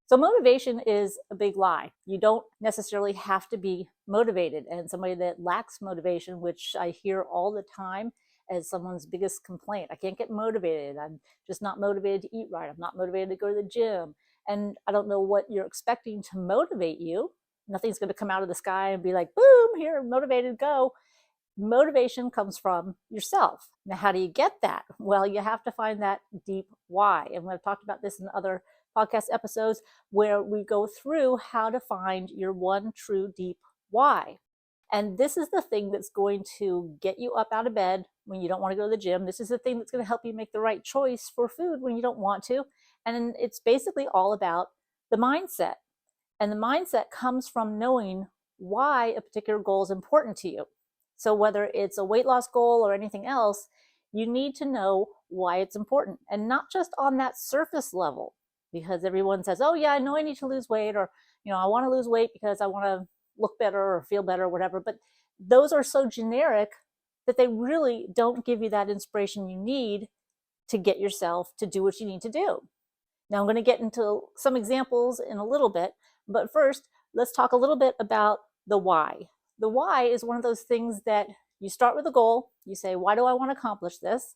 So motivation is a big lie. You don't necessarily have to be motivated. And somebody that lacks motivation, which I hear all the time as someone's biggest complaint, I can't get motivated. I'm just not motivated to eat right. I'm not motivated to go to the gym. And I don't know what you're expecting to motivate you. Nothing's going to come out of the sky and be like, boom, here, motivated, go. Motivation comes from yourself. Now, how do you get that? Well, you have to find that deep why. And we've talked about this in other podcast episodes where we go through how to find your one true deep why. And this is the thing that's going to get you up out of bed when you don't want to go to the gym. This is the thing that's going to help you make the right choice for food when you don't want to. And it's basically all about the mindset. And the mindset comes from knowing why a particular goal is important to you. So whether it's a weight loss goal or anything else, you need to know why it's important, and not just on that surface level, because everyone says, oh yeah, I know I need to lose weight, or, I want to lose weight because I want to look better or feel better or whatever. But those are so generic that they really don't give you that inspiration you need to get yourself to do what you need to do. Now I'm going to get into some examples in a little bit, but first let's talk a little bit about the why. The why is one of those things that you start with a goal. You say, why do I want to accomplish this?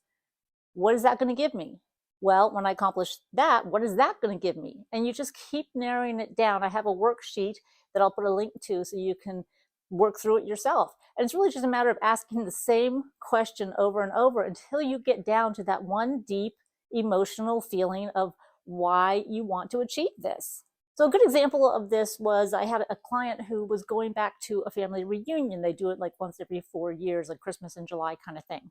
What is that going to give me? Well, when I accomplish that, what is that going to give me? And you just keep narrowing it down. I have a worksheet that I'll put a link to so you can work through it yourself. And it's really just a matter of asking the same question over and over until you get down to that one deep emotional feeling of why you want to achieve this. So a good example of this was I had a client who was going back to a family reunion. They do it like once every 4 years, like Christmas in July kind of thing.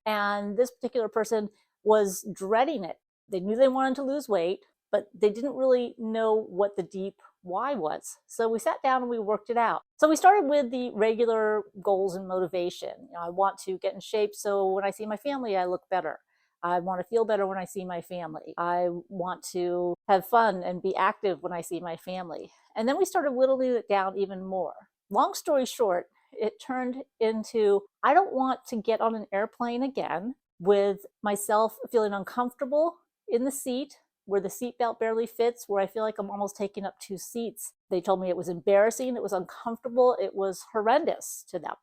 And this particular person was dreading it. They knew they wanted to lose weight, but they didn't really know what the deep why was. So we sat down and we worked it out. So we started with the regular goals and motivation. I want to get in shape so when I see my family, I look better. I want to feel better when I see my family. I want to have fun and be active when I see my family. And then we started whittling it down even more. Long story short, it turned into, I don't want to get on an airplane again with myself feeling uncomfortable in the seat where the seatbelt barely fits, where I feel like I'm almost taking up 2 seats. They told me it was embarrassing, it was uncomfortable, it was horrendous to them.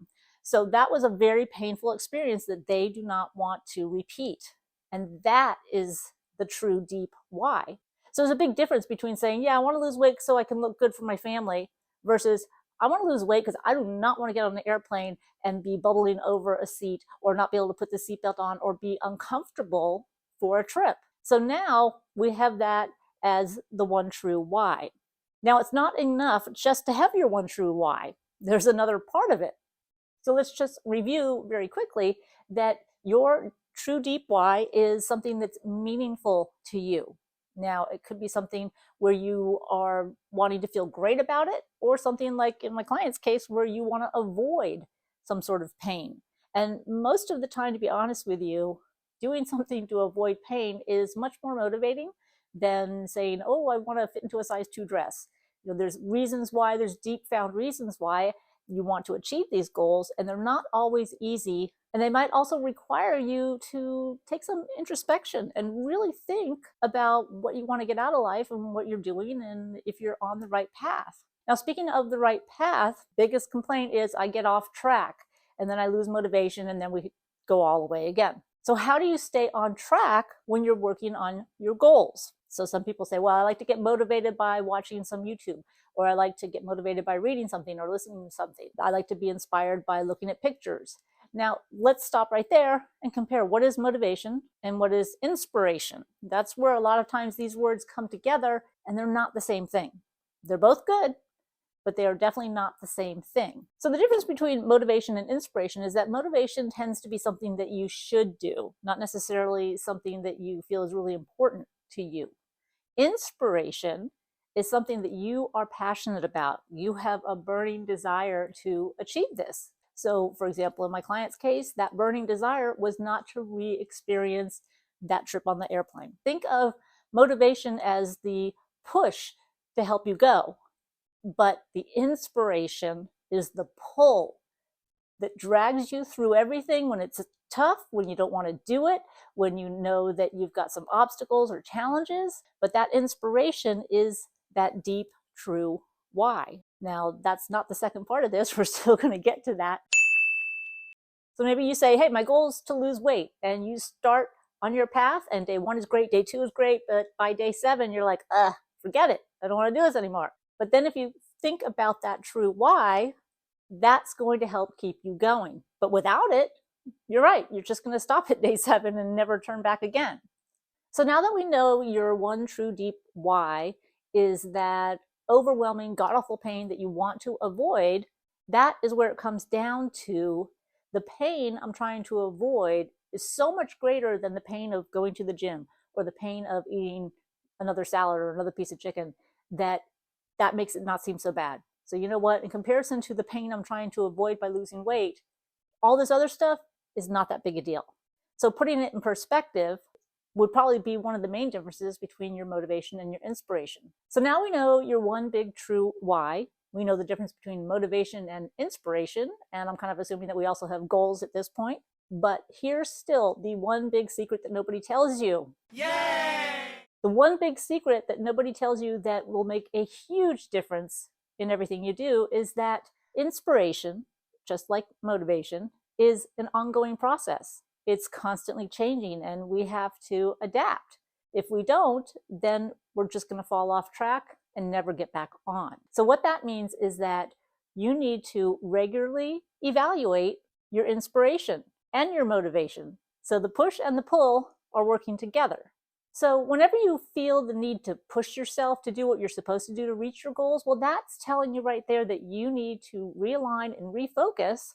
So that was a very painful experience that they do not want to repeat. And that is the true deep why. So there's a big difference between saying, yeah, I want to lose weight so I can look good for my family, versus I want to lose weight because I do not want to get on an airplane and be bubbling over a seat, or not be able to put the seatbelt on, or be uncomfortable for a trip. So now we have that as the one true why. Now it's not enough just to have your one true why. There's another part of it. So let's just review very quickly that your true deep why is something that's meaningful to you. Now, it could be something where you are wanting to feel great about it, or something like in my client's case where you want to avoid some sort of pain. And most of the time, to be honest with you, doing something to avoid pain is much more motivating than saying, oh, I want to fit into a size 2 dress. There's reasons why, there's deep found reasons why you want to achieve these goals, and they're not always easy. And they might also require you to take some introspection and really think about what you want to get out of life and what you're doing, and if you're on the right path. Now, speaking of the right path, biggest complaint is I get off track and then I lose motivation and then we go all the way again. So how do you stay on track when you're working on your goals? So some people say, well, I like to get motivated by watching some YouTube, or I like to get motivated by reading something or listening to something. I like to be inspired by looking at pictures. Now, let's stop right there and compare what is motivation and what is inspiration. That's where a lot of times these words come together, and they're not the same thing. They're both good, but they are definitely not the same thing. So the difference between motivation and inspiration is that motivation tends to be something that you should do, not necessarily something that you feel is really important to you. Inspiration is something that you are passionate about. You have a burning desire to achieve this. So, for example, in my client's case, that burning desire was not to re-experience that trip on the airplane. Think of motivation as the push to help you go, but the inspiration is the pull that drags you through everything when it's tough, when you don't want to do it, when you know that you've got some obstacles or challenges. But that inspiration is that deep, true why. Now, that's not the second part of this. We're still going to get to that. So maybe you say, hey, my goal is to lose weight, and you start on your path, and day 1 is great, day 2 is great, but by day 7, you're like, forget it. I don't want to do this anymore. But then if you think about that true why, that's going to help keep you going. But without it, you're right. You're just going to stop at day 7 and never turn back again. So now that we know your one true deep why is that overwhelming, god-awful pain that you want to avoid, that is where it comes down to the pain I'm trying to avoid is so much greater than the pain of going to the gym or the pain of eating another salad or another piece of chicken, that makes it not seem so bad. So you know what? In comparison to the pain I'm trying to avoid by losing weight, all this other stuff is not that big a deal. So putting it in perspective would probably be one of the main differences between your motivation and your inspiration. So now we know your one big true why. We know the difference between motivation and inspiration, and I'm kind of assuming that we also have goals at this point. But here's still the one big secret that nobody tells you. Yay! The one big secret that nobody tells you that will make a huge difference in everything you do is that inspiration, just like motivation, is an ongoing process. It's constantly changing, and we have to adapt. If we don't, then we're just going to fall off track and never get back on. So what that means is that you need to regularly evaluate your inspiration and your motivation. So the push and the pull are working together. So whenever you feel the need to push yourself to do what you're supposed to do to reach your goals, well, that's telling you right there that you need to realign and refocus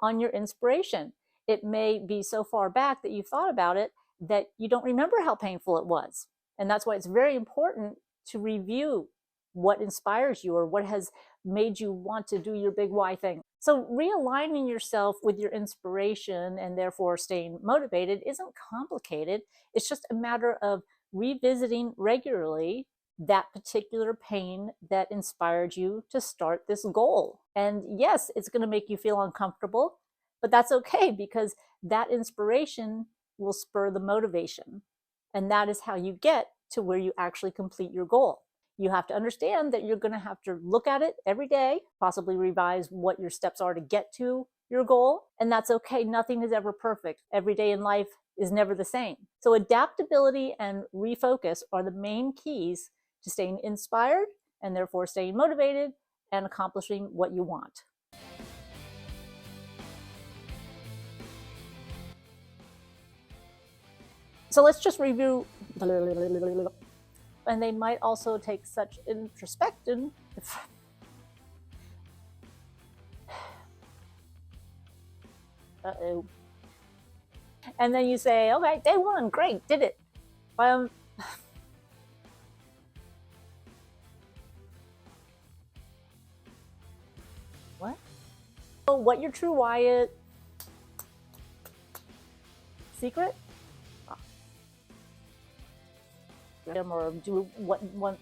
on your inspiration. It may be so far back that you thought about it that you don't remember how painful it was. And that's why it's very important to review what inspires you or what has made you want to do your big why thing. So realigning yourself with your inspiration and therefore staying motivated isn't complicated. It's just a matter of revisiting regularly that particular pain that inspired you to start this goal. And yes, it's going to make you feel uncomfortable, but that's okay, because that inspiration will spur the motivation. And that is how you get to where you actually complete your goal. You have to understand that you're going to have to look at it every day, possibly revise what your steps are to get to your goal. And that's okay. Nothing is ever perfect. Every day in life is never the same. So adaptability and refocus are the main keys to staying inspired and therefore staying motivated and accomplishing what you want. So let's just review. And they might also take such introspection. Uh-oh. And then you say, okay, day 1, great, did it. What? So what your true why is? Secret? Or do what one